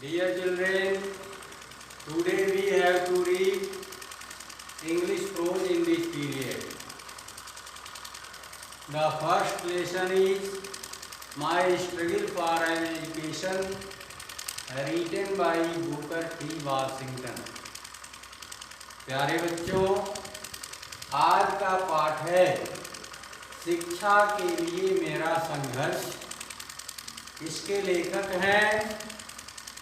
Dear children, today we have to read English prose in this period. The first lesson is My Struggle for an Education, written by Booker T. Washington. प्यारे बच्चों, आज का पाठ है शिक्षा के लिए मेरा संघर्ष। इसके लेखक हैं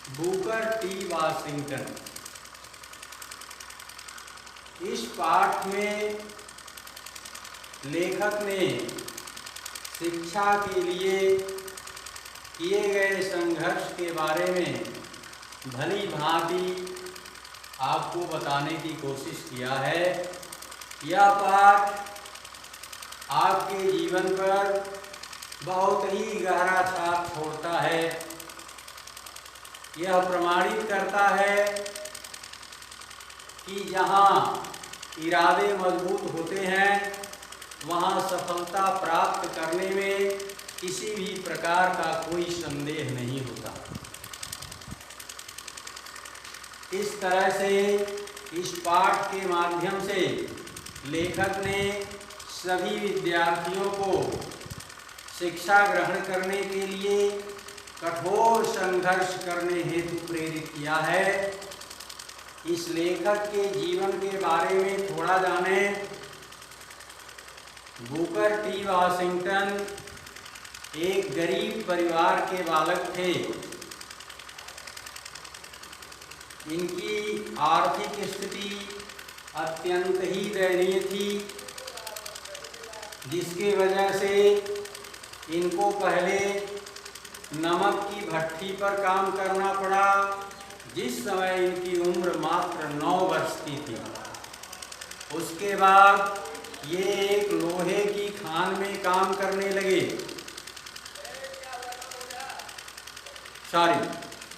बुकर टी वाशिंगटन। इस पाठ में लेखक ने शिक्षा के लिए किए गए संघर्ष के बारे में भली भांति आपको बताने की कोशिश किया है। यह पाठ आपके जीवन पर बहुत ही गहरा छाप छोड़ता है। यह प्रमाणित करता है कि जहाँ इरादे मजबूत होते हैं वहाँ सफलता प्राप्त करने में किसी भी प्रकार का कोई संदेह नहीं होता। इस तरह से इस पाठ के माध्यम से लेखक ने सभी विद्यार्थियों को शिक्षा ग्रहण करने के लिए कठोर संघर्ष करने हेतु प्रेरित किया है। इस लेखक के जीवन के बारे में थोड़ा जानें। बुकर टी वाशिंगटन एक गरीब परिवार के बालक थे। इनकी आर्थिक स्थिति अत्यंत ही दयनीय थी, जिसकी वजह से इनको पहले नमक की भट्टी पर काम करना पड़ा, जिस समय इनकी उम्र मात्र 9 वर्ष की थी। उसके बाद ये एक लोहे की खान में काम करने लगे।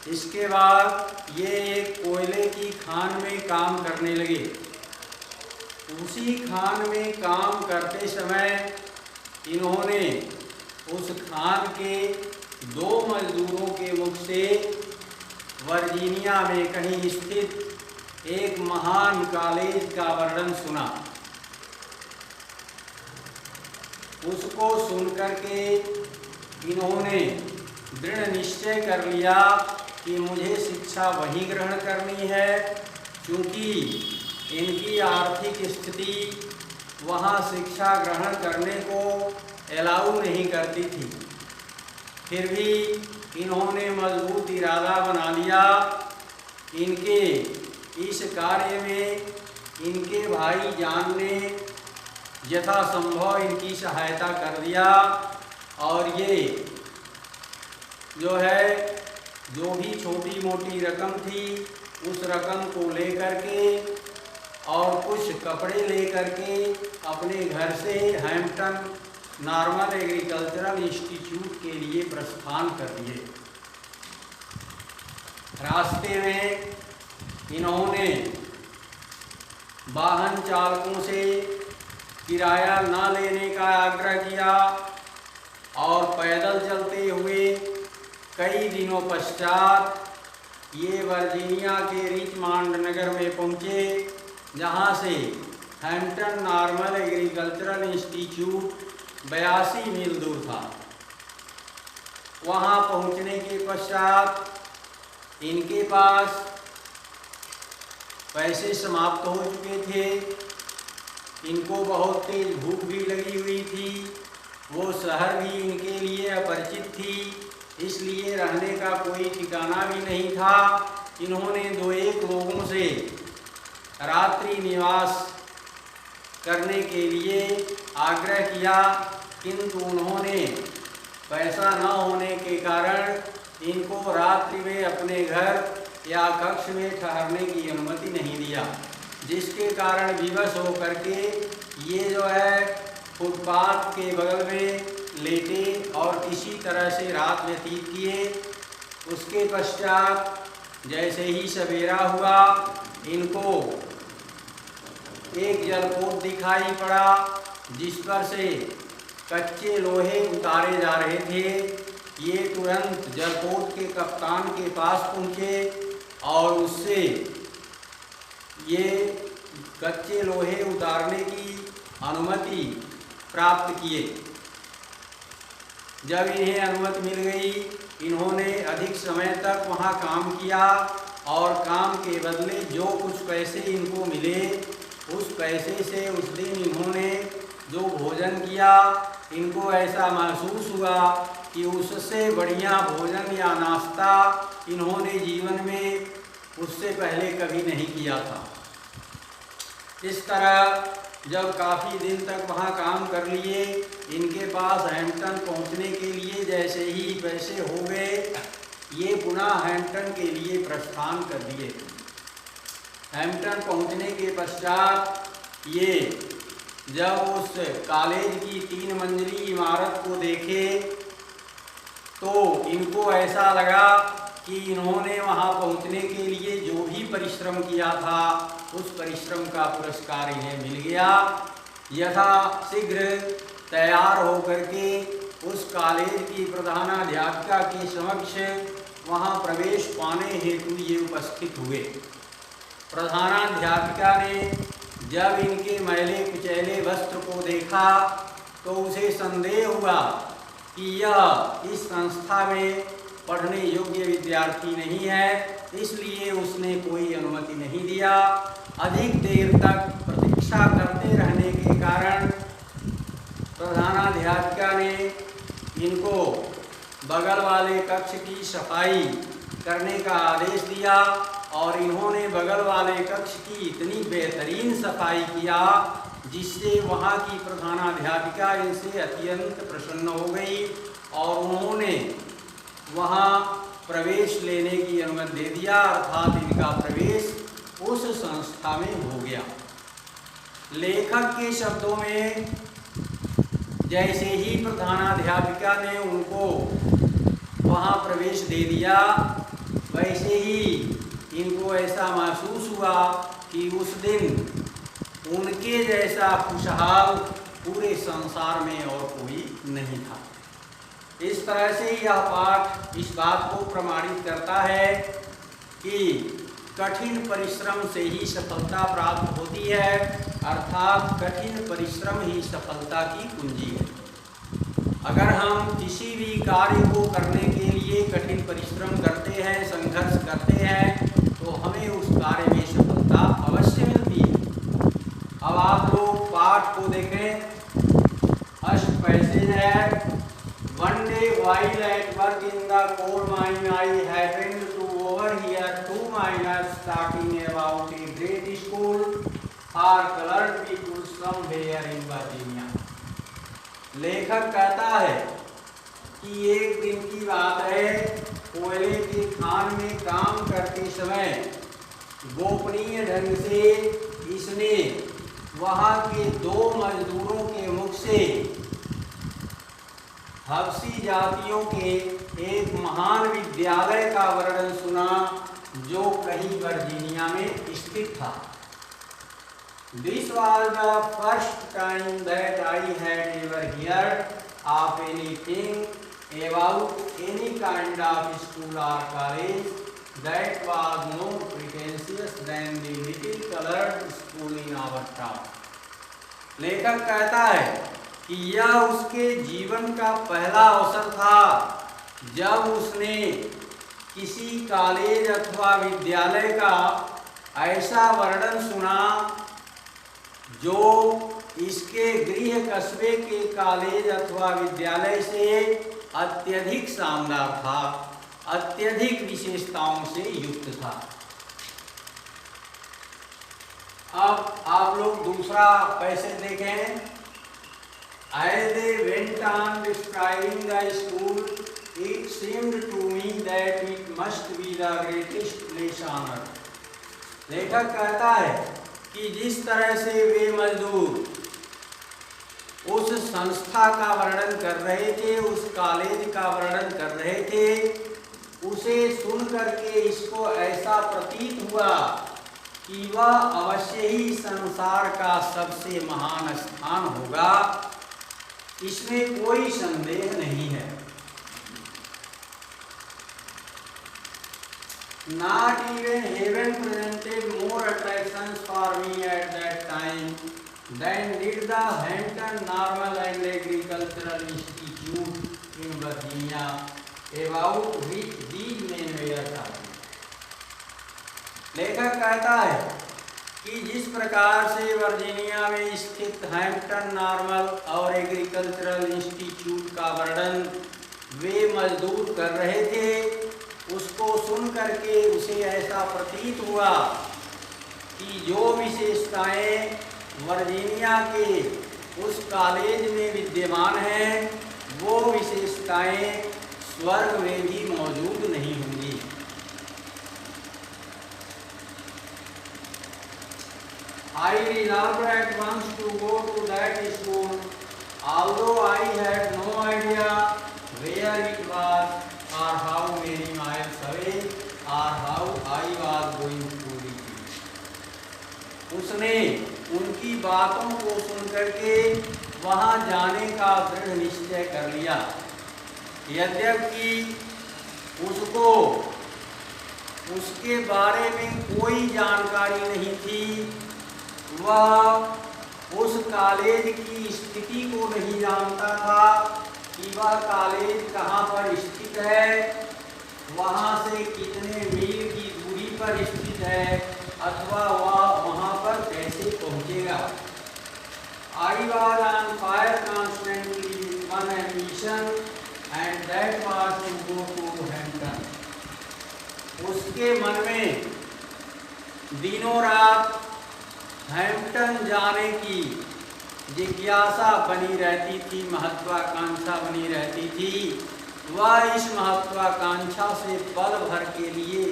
इसके बाद ये एक कोयले की खान में काम करने लगे। उसी खान में काम करते समय इन्होंने उस खान के 2 मजदूरों के मुख से वर्जीनिया में कहीं स्थित एक महान कॉलेज का वर्णन सुना। उसको सुनकर के इन्होंने दृढ़ निश्चय कर लिया कि मुझे शिक्षा वहीं ग्रहण करनी है, क्योंकि इनकी आर्थिक स्थिति वहाँ शिक्षा ग्रहण करने को अलाउ नहीं करती थी। फिर भी इन्होंने मजबूत इरादा बना लिया। इनके इस कार्य में इनके भाई जान ने यथासंभव इनकी सहायता कर दिया और ये जो भी छोटी मोटी रकम थी उस रकम को लेकर के और कुछ कपड़े लेकर के अपने घर से हैम्पटन नॉर्मल एग्रीकल्चरल इंस्टीट्यूट के लिए प्रस्थान कर दिए। रास्ते में इन्होंने वाहन चालकों से किराया न लेने का आग्रह किया और पैदल चलते हुए कई दिनों पश्चात ये वर्जीनिया के रिचमंड नगर में पहुँचे, जहाँ से हैम्पटन नॉर्मल एग्रीकल्चरल इंस्टीट्यूट 82 मील दूर था। वहाँ पहुँचने के पश्चात इनके पास पैसे समाप्त हो चुके थे। इनको बहुत तेज भूख भी लगी हुई थी। वो शहर भी इनके लिए अपरिचित थी, इसलिए रहने का कोई ठिकाना भी नहीं था। इन्होंने 2-1 लोगों से रात्रि निवास करने के लिए आग्रह किया, किंतु उन्होंने पैसा न होने के कारण इनको रात्रि में अपने घर या कक्ष में ठहरने की अनुमति नहीं दिया, जिसके कारण विवश होकर के ये फुटपाथ के बगल में लेटे और किसी तरह से रात व्यतीत किए। उसके पश्चात जैसे ही सवेरा हुआ, इनको एक जलपोत दिखाई पड़ा, जिस पर से कच्चे लोहे उतारे जा रहे थे। ये तुरंत जलपोत के कप्तान के पास पहुँचे और उससे ये कच्चे लोहे उतारने की अनुमति प्राप्त किए। जब इन्हें अनुमति मिल गई, इन्होंने अधिक समय तक वहाँ काम किया और काम के बदले जो कुछ पैसे इनको मिले, उस पैसे से उस दिन इन्होंने जो भोजन किया, इनको ऐसा महसूस हुआ कि उससे बढ़िया भोजन या नाश्ता इन्होंने जीवन में उससे पहले कभी नहीं किया था। इस तरह जब काफ़ी दिन तक वहाँ काम कर लिए, इनके पास हैम्पटन पहुँचने के लिए जैसे ही पैसे हो गए, ये पुनः हैम्पटन के लिए प्रस्थान कर दिए। हैम्पटन पहुँचने के पश्चात ये जब उस कॉलेज की 3 मंजिली इमारत को देखे तो इनको ऐसा लगा कि इन्होंने वहाँ पहुँचने के लिए जो भी परिश्रम किया था, उस परिश्रम का पुरस्कार इन्हें मिल गया। यथाशीघ्र तैयार होकर के उस कॉलेज की प्रधानाध्यापिका के समक्ष वहाँ प्रवेश पाने हेतु ये उपस्थित हुए। प्रधानाध्यापिका ने जब इनके मैले कुचैले वस्त्र को देखा तो उसे संदेह हुआ कि यह इस संस्था में पढ़ने योग्य विद्यार्थी नहीं है, इसलिए उसने कोई अनुमति नहीं दिया। अधिक देर तक प्रतीक्षा करते रहने के कारण प्रधानाध्यापिका ने इनको बगल वाले कक्ष की सफाई करने का आदेश दिया और इन्होंने बगल वाले कक्ष की इतनी बेहतरीन सफाई किया जिससे वहाँ की प्रधानाध्यापिका इनसे अत्यंत प्रसन्न हो गई और उन्होंने वहाँ प्रवेश लेने की अनुमति दे दिया, अर्थात इनका प्रवेश उस संस्था में हो गया। लेखक के शब्दों में जैसे ही प्रधानाध्यापिका ने उनको वहाँ प्रवेश दे दिया, वैसे ही इनको ऐसा महसूस हुआ कि उस दिन उनके जैसा खुशहाल पूरे संसार में और कोई नहीं था। इस तरह से यह पाठ इस बात को प्रमाणित करता है कि कठिन परिश्रम से ही सफलता प्राप्त होती है, अर्थात कठिन परिश्रम ही सफलता की कुंजी है। अगर हम किसी भी कार्य को करने के लिए कठिन परिश्रम करते हैं, संघर्ष करते हैं, तो हमें उस कार्य में सफलता अवश्य मिलती है। अब आप लोग पाठ को देखें। फर्स्ट पैसेज है, One day while at work in the coal mine, I happened to overhear 2 miners talking about a great school for colored people somewhere in Virginia. लेखक कहता है कि एक दिन की बात है, कोयले की खान में काम करते समय गोपनीय ढंग से इसने वहाँ के 2 मजदूरों के मुख से हबशी जातियों के एक महान विद्यालय का वर्णन सुना जो कहीं वर्जीनिया में स्थित था। This was the first time that I had ever heard of anything about any kind of school or college that was more pretentious than the little colored school in our town. लेखक कहता है कि यह उसके जीवन का पहला अवसर था जब उसने किसी कॉलेज अथवा विद्यालय का ऐसा वर्णन सुना जो इसके गृह कस्बे के कॉलेज अथवा विद्यालय से अत्यधिक शानदार था, अत्यधिक विशेषताओं से युक्त था। अब आप लोग दूसरा पैसेज देखें। As they went on describing the school, it seemed to me that it must be the greatest place on earth. लेखक कहता है कि जिस तरह से वे मजदूर उस संस्था का वर्णन कर रहे थे, उस कॉलेज का वर्णन कर रहे थे, उसे सुन करके इसको ऐसा प्रतीत हुआ कि वह अवश्य ही संसार का सबसे महान स्थान होगा, इसमें कोई संदेह नहीं है। Not even heaven presented more attractions for me at that time than did the Hampton Normal and Agricultural Institute in Virginia, about which these men were talking. लेखक कहता है कि जिस प्रकार से वर्जीनिया में स्थित हैम्पटन नॉर्मल और एग्रीकल्चरल इंस्टीट्यूट का वर्णन वे मजदूर कर रहे थे, उसको सुन करके उसे ऐसा प्रतीत हुआ कि जो विशेषताएं वर्जीनिया के उस कॉलेज में विद्यमान हैं, वो विशेषताएं स्वर्ग में भी मौजूद नहीं होंगी। I resolved at once to go to that school, although I had no idea where it was or how many miles away or how I was going to reach it. उसने उनकी बातों को सुनकर के वहाँ जाने का दृढ़ निश्चय कर लिया, यद्यपि उसको उसके बारे में कोई जानकारी नहीं थी। वह उस कॉलेज की स्थिति को नहीं जानता था कि वह कॉलेज कहाँ पर स्थित है, वहाँ से कितने मील की दूरी पर स्थित है, अथवा वह वहाँ पर कैसे पहुँचेगा। I was on fire constantly with one ambition, and that was to go to Hampton. उसके मन में दिनों रात हैम्पटन जाने की जिज्ञासा बनी रहती थी, महत्वाकांक्षा बनी रहती थी। वह इस महत्वाकांक्षा से पल भर के लिए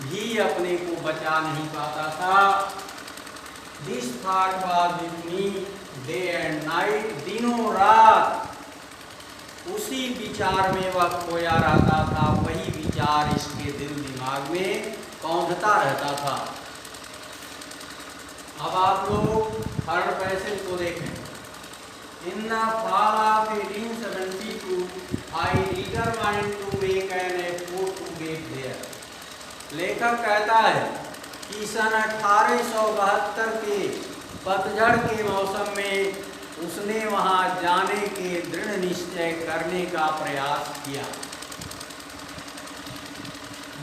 भी अपने को बचा नहीं पाता था। This thought was with me day and night, दिनों रात उसी विचार में वह खोया रहता था, वही विचार इसके दिल दिमाग में कौंधता रहता था। अब आप लोग थर्ड पैसेज को देखें। In the fall of 1872, I determined to make an effort to get there. लेखक कहता है कि सन 1872 के पतझड़ के मौसम में उसने वहां जाने के दृढ़ निश्चय करने का प्रयास किया।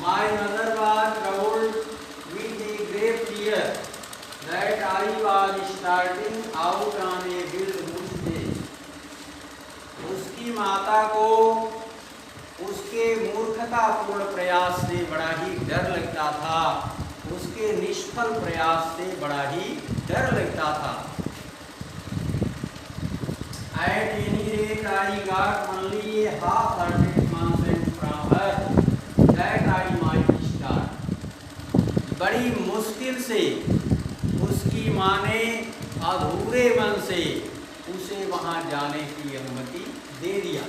My mother was troubled with a great fear that I was starting out on a wild goose chase. उसकी माता को उसके मूर्खतापूर्ण प्रयास से बड़ा ही डर लगता था, उसके निष्फल प्रयास से बड़ा ही डर लगता था। At any rate, I got only a half-hearted consent from her that I might start. बड़ी मुश्किल से उसकी माँ ने अधूरे मन से उसे वहां जाने की अनुमति दे दिया।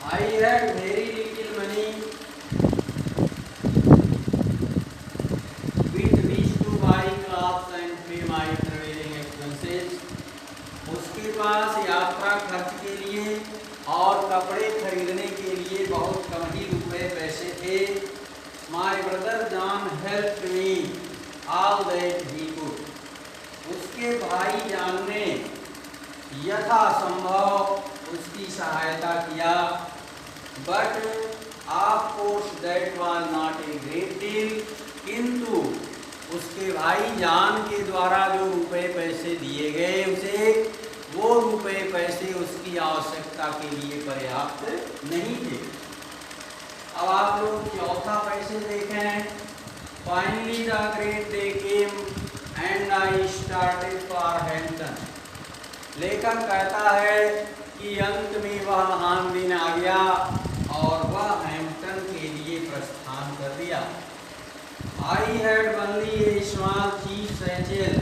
I had very little money with which to buy clothes and pay my traveling expenses. उसके पास यात्रा खर्च के लिए और कपड़े खरीदने के लिए बहुत कम ही रुपए पैसे थे। My brother John helped me all that he could. उसके भाई जान ने यथासंभव उसकी सहायता किया। But of course that was not a great deal. किंतु उसके भाई जान के द्वारा जो रुपए पैसे दिए गए उसे, वो रुपए पैसे उसकी आवश्यकता के लिए पर्याप्त नहीं थे। अब आप लोग चौथा पैसे देखें। Finally the great day came and I started for Hampton. लेखक कहता है कि अंत में वह महान दिन आ गया और वह हैम्पटन के लिए प्रस्थान कर दिया। I had only a small cheap satchel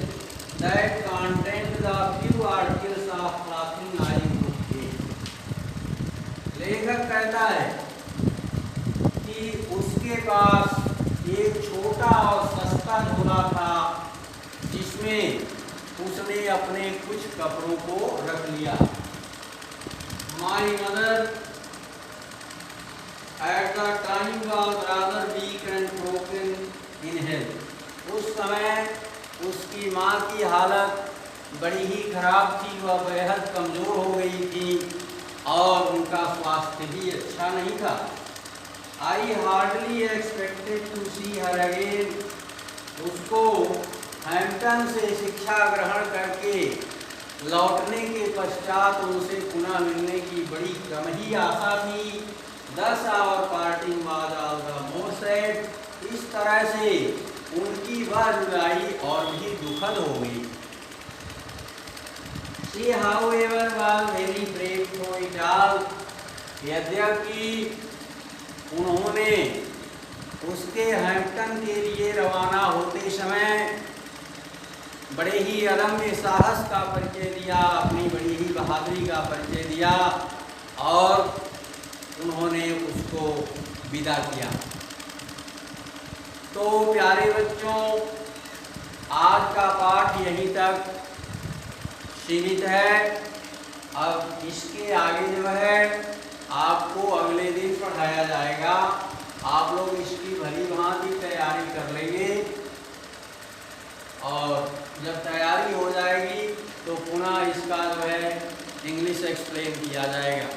that contained the few articles of clothing I could get. लेखक कहता है कि उसके पास एक छोटा और सस्ता झोला था उसमें उसने अपने कुछ कपड़ों को रख लिया। My mother at the time was rather weak and broken in health. उस समय उसकी माँ की हालत बड़ी ही खराब थी, वह बेहद कमज़ोर हो गई थी और उनका स्वास्थ्य भी अच्छा नहीं था। I hardly expected to see her again. उसको हैम्पटन से शिक्षा ग्रहण करके लौटने के पश्चात उनसे पुनः मिलने की बड़ी कम ही आशा थी। Thus our parting was all the more sad. इस तरह से उनकी वह जुदाई और भी दुखद हो गई। She however was very brave for it all। यद्यपि उन्होंने उसके हैम्पटन के लिए रवाना होते समय बड़े ही अदम्य साहस का परिचय दिया, अपनी बड़ी ही बहादुरी का परिचय दिया और उन्होंने उसको विदा किया। तो प्यारे बच्चों, आज का पाठ यहीं तक सीमित है। अब इसके आगे जो है आपको अगले दिन पढ़ाया जाएगा। आप लोग इसकी भली भांति तैयारी कर लेंगे और जब तैयारी हो जाएगी तो पुनः इसका जो है इंग्लिश एक्सप्लेन किया जाएगा।